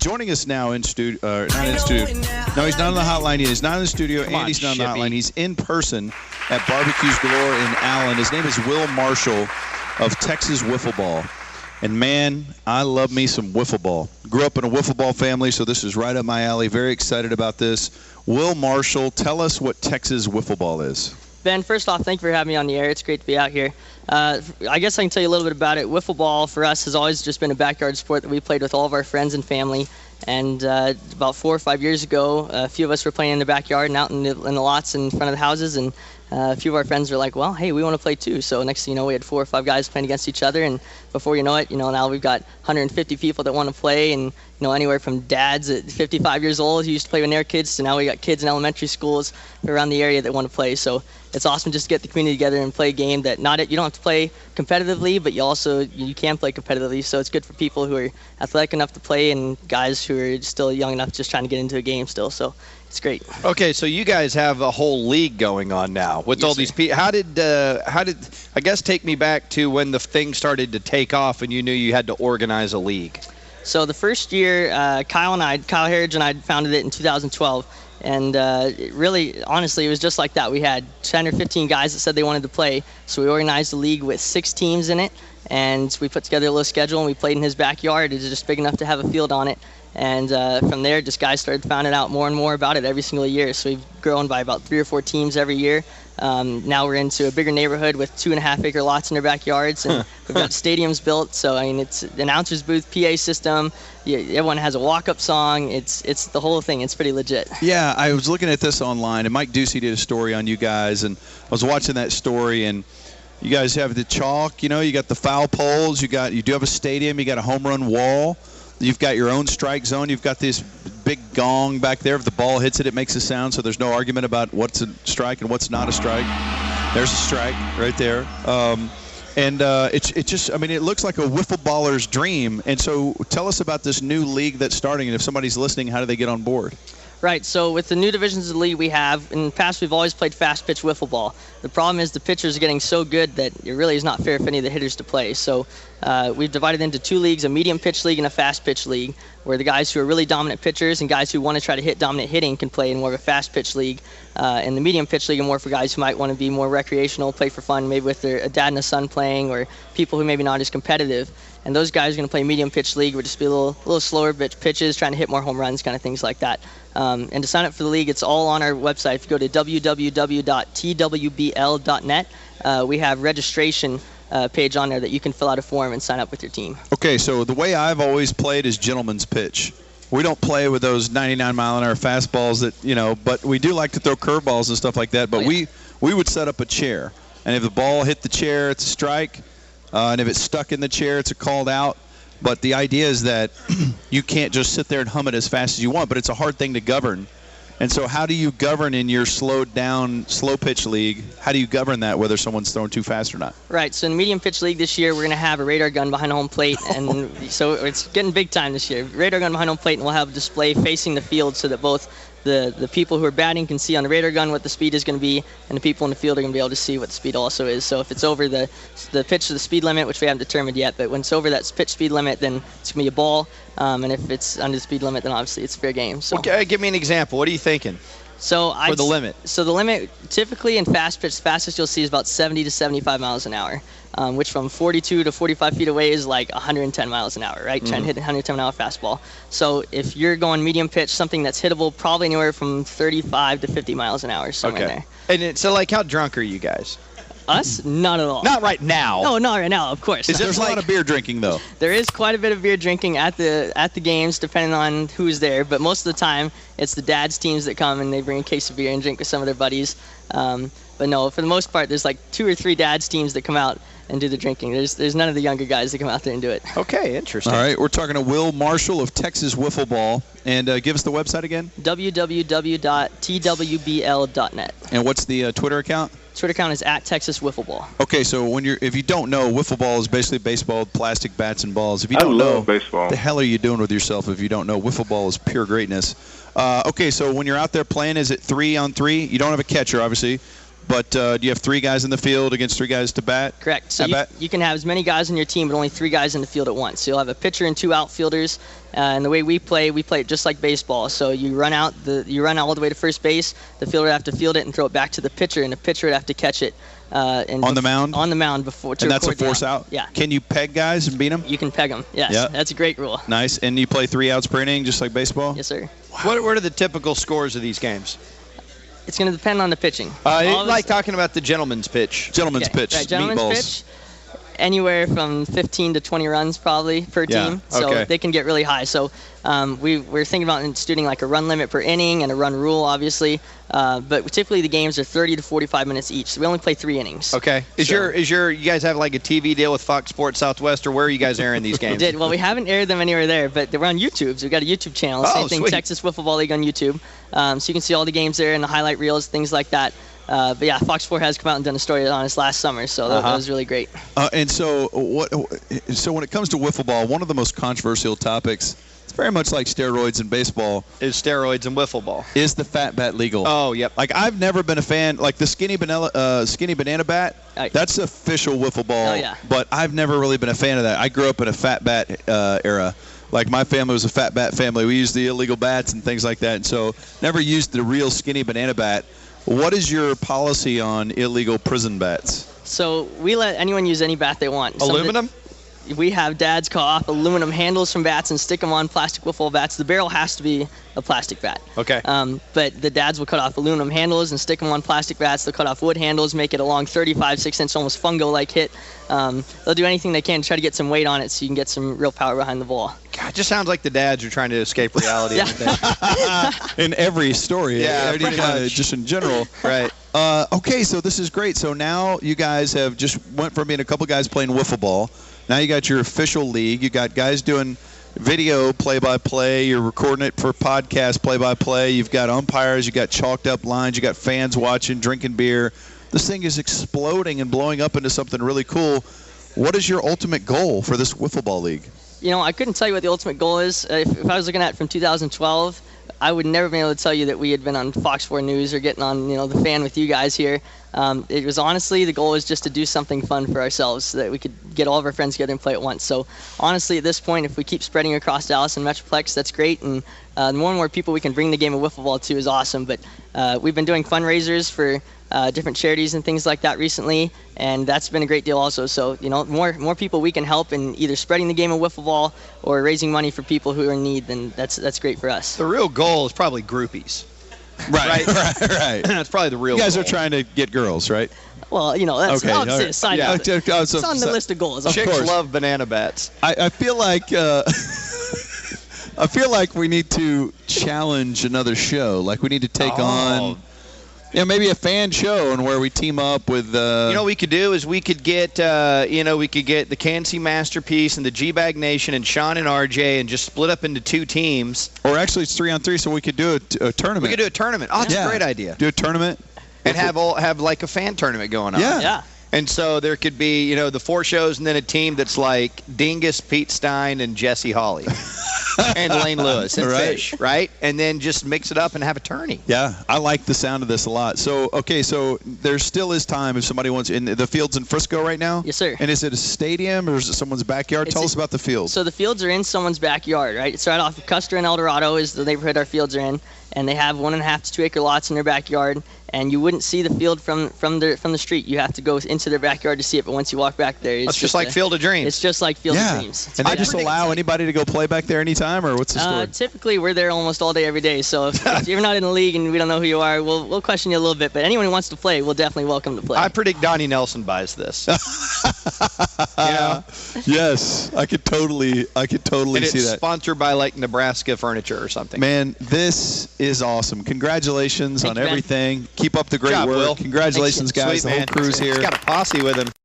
joining us now in studio. Not in studio. No, he's not on the hotline. He's not in the studio. Andy's not on the hotline. He's in person at Barbecues Galore in Allen. His name is Will Marshall of Texas Wiffle Ball. And, man, I love me some wiffle ball. Grew up in a wiffle ball family, so this is right up my alley. Very excited about this. Will Marshall, tell us what Texas Wiffle Ball is. Ben, first off, thank you for having me on the air. It's great to be out here. I guess I can tell you a little bit about it. Wiffle ball for us has always just been a backyard sport that we played with all of our friends and family. And about 4 or 5 years ago, a few of us were playing in the backyard and out in the lots in front of the houses. And a few of our friends were like, well, hey, we want to play too. So next thing you know, we had 4 or 5 guys playing against each other. And before you know it, now we've got 150 people that want to play. And, anywhere from dads at 55 years old who used to play with their kids to now we got kids in elementary schools around the area that want to play. So it's awesome just to get the community together and play a game that you don't have to play competitively, but you can play competitively. So it's good for people who are athletic enough to play and guys who are still young enough just trying to get into a game still. So it's great. Okay, so you guys have a whole league going on now with all these people. How did I guess take me back to when the thing started to take off and you knew you had to organize a league? So the first year, Kyle Harridge and I founded it in 2012. And really, honestly, it was just like that. We had 10 or 15 guys that said they wanted to play. So we organized a league with 6 teams in it. And we put together a little schedule, and we played in his backyard. It was just big enough to have a field on it. And from there, just guys started finding out more and more about it every single year. So we've grown by about 3 or 4 teams every year. Now we're into a bigger neighborhood with 2.5-acre lots in their backyards, and we've got stadiums built. So it's an announcer's booth, PA system. Everyone has a walk-up song. It's the whole thing. It's pretty legit. Yeah, I was looking at this online, and Mike Ducey did a story on you guys, and I was watching that story, and you guys have the chalk. You got the foul poles. You do have a stadium. You got a home run wall. You've got your own strike zone. You've got this big gong back there. If the ball hits it, it makes a sound, so there's no argument about what's a strike and what's not a strike. There's a strike right there. It looks like a wiffle baller's dream. And so tell us about this new league that's starting, and if somebody's listening, how do they get on board? Right, so with the new divisions of the league we have, in the past we've always played fast pitch wiffle ball. The problem is the pitchers are getting so good that it really is not fair for any of the hitters to play. So we've divided into 2 leagues, a medium pitch league and a fast pitch league, where the guys who are really dominant pitchers and guys who want to try to hit dominant hitting can play in more of a fast pitch league. And the medium pitch league are more for guys who might want to be more recreational, play for fun, maybe with a dad and a son playing, or people who maybe not as competitive. And those guys are going to play medium pitch league, which just be a little slower pitches, trying to hit more home runs, kind of things like that. And to sign up for the league, it's all on our website. If you go to www.TWBL.net, we have registration page on there that you can fill out a form and sign up with your team. Okay, so the way I've always played is gentleman's pitch. We don't play with those 99-mile-an-hour fastballs that, but we do like to throw curveballs and stuff like that. But we would set up a chair. And if the ball hit the chair, it's a strike. And if it's stuck in the chair, it's a called out. But the idea is that you can't just sit there and hum it as fast as you want, but it's a hard thing to govern. And so how do you govern in your slowed down, slow pitch league? How do you govern that, whether someone's throwing too fast or not? Right, so in the medium pitch league this year, we're going to have a radar gun behind home plate. And so it's getting big time this year. Radar gun behind home plate, and we'll have a display facing the field so that both the people who are batting can see on the radar gun what the speed is going to be, and the people in the field are going to be able to see what the speed also is. So if it's over the pitch to the speed limit, which we haven't determined yet, but when it's over that pitch speed limit, then it's going to be a ball. And if it's under the speed limit, then obviously it's fair game. So. Okay, give me an example. What are you thinking? For the limit. So the limit, typically in fast pitch, the fastest you'll see is about 70 to 75 miles an hour, which from 42 to 45 feet away is like 110 miles an hour, right? Trying to hit a 110-mile fastball. So if you're going medium pitch, something that's hittable probably anywhere from 35 to 50 miles an hour, somewhere in there. And so, how drunk are you guys? Us? Not at all. Not right now. No, not right now, of course. There's a lot of beer drinking, though. There is quite a bit of beer drinking at the games, depending on who's there. But most of the time, it's the dad's teams that come, and they bring a case of beer and drink with some of their buddies. But no, for the most part, there's like 2 or 3 dad's teams that come out and do the drinking. There's none of the younger guys that come out there and do it. Okay, interesting. All right, we're talking to Will Marshall of Texas Wiffle Ball. And give us the website again. www.TWBL.net. And what's the Twitter account? Twitter account is @Texas Wiffle Ball. Okay, so if you don't know, wiffle ball is basically baseball with plastic bats and balls. If you don't know, baseball. What the hell are you doing with yourself if you don't know? Wiffle ball is pure greatness. Okay, so when you're out there playing, is it 3-on-3? You don't have a catcher, obviously. But do you have 3 guys in the field against 3 guys to bat? Correct. So you can have as many guys on your team, but only 3 guys in the field at once. So you'll have a pitcher and 2 outfielders. And the way we play it just like baseball. So you run all the way to first base. The fielder would have to field it and throw it back to the pitcher, and the pitcher would have to catch it. On the mound? On the mound before. And that's a force out? Yeah. Can you peg guys and beat them? You can peg them, yes. Yeah. That's a great rule. Nice. And you play 3 outs per inning just like baseball? Yes, sir. Wow. What are the typical scores of these games? It's going to depend on the pitching. Like talking about the gentleman's pitch. Gentleman's pitch. Right, gentleman's meatballs. pitch. Anywhere from 15 to 20 runs probably per team. So okay. they can get really high. So we're thinking about instituting like a run limit per inning and a run rule, obviously. But typically the games are 30 to 45 minutes each. So we only play 3 innings. Okay. You guys have like a TV deal with Fox Sports Southwest, or where are you guys airing these games? We did. Well, we haven't aired them anywhere there, but we're on YouTube. So we've got a YouTube channel. Same thing, sweet. Texas Wiffle Ball League on YouTube. So you can see all the games there and the highlight reels, things like that. But yeah, Fox 4 has come out and done a story on us last summer, so that was really great. And so when it comes to wiffle ball, one of the most controversial topics, it's very much like steroids in baseball, is steroids and wiffle ball. Is the fat bat legal? Oh, yep. Like I've never been a fan, like the skinny banana bat, that's official wiffle ball, oh, yeah. But I've never really been a fan of that. I grew up in a fat bat era. Like my family was a fat bat family. We used the illegal bats and things like that, and so never used the real skinny banana bat. What is your policy on illegal prison bats? So we let anyone use any bat they want. Aluminum? We have dads cut off aluminum handles from bats and stick them on plastic wiffle bats. The barrel has to be a plastic bat. Okay. But the dads will cut off aluminum handles and stick them on plastic bats. They'll cut off wood handles, make it a long 35, 6-inch, almost fungo-like hit. They'll do anything they can to try to get some weight on it so you can get some real power behind the ball. God, it just sounds like the dads are trying to escape reality. In every story. Yeah, pretty much. Just in general. Right. Okay, so this is great. So now you guys have just went from being a couple guys playing wiffle ball. Now you got your official league. You got guys doing video play-by-play. You're recording it for podcast play-by-play. You've got umpires. You got chalked up lines. You got fans watching, drinking beer. This thing is exploding and blowing up into something really cool. What is your ultimate goal for this wiffle ball league? You know, I couldn't tell you what the ultimate goal is. If I was looking at it from 2012, I would never be able to tell you that we had been on Fox 4 News or getting on, the fan with you guys here. It was honestly, the goal was just to do something fun for ourselves so that we could get all of our friends together and play at once. So honestly, at this point, if we keep spreading across Dallas and Metroplex, that's great. And the more and more people we can bring the game of wiffle ball to is awesome. But we've been doing fundraisers for different charities and things like that recently, and that's been a great deal also. So, more people we can help in either spreading the game of wiffle ball or raising money for people who are in need, then that's great for us. The real goal is probably groupies. Right. That's probably the real goal. You guys are trying to get girls, right? Well, that's okay, a side note. It's on the list of goals. Chicks love banana bats. I feel like we need to challenge another show. Like we need to take on maybe a fan show and where we team up with. What we could do is we could get the Kansas Masterpiece and the G-Bag Nation and Sean and RJ and just split up into 2 teams. Or actually, it's 3-on-3, so we could do a tournament. We could do a tournament. Oh, that's a great idea. Do a tournament and have like a fan tournament going on. Yeah. And so there could be, the 4 shows and then a team that's like Dingus, Pete Stein, and Jesse Hawley. And Lane Lewis and Fish, right? And then just mix it up and have a tourney. Yeah, I like the sound of this a lot. So, so there still is time if somebody wants. In the field's in Frisco right now? Yes, sir. And is it a stadium or is it someone's backyard? Tell us about the field. So the fields are in someone's backyard, right? It's right off of Custer and El Dorado is the neighborhood our fields are in. And they have 1.5 to 2 acre lots in their backyard, and you wouldn't see the field from the street. You have to go into their backyard to see it. But once you walk back there, it's just like Field of Dreams. It's just like Field of Dreams. And they just allow anybody to go play back there anytime, or what's the story? Typically, we're there almost all day, every day. So if you're not in the league and we don't know who you are, we'll question you a little bit. But anyone who wants to play, we'll definitely welcome to play. I predict Donnie Nelson buys this. Yes, I could totally see that. It's sponsored by like Nebraska Furniture or something. Man, this is awesome. Congratulations on everything. Keep up the great work. Will. Congratulations, guys. Sweet, the whole crew's here. He's got a posse with him.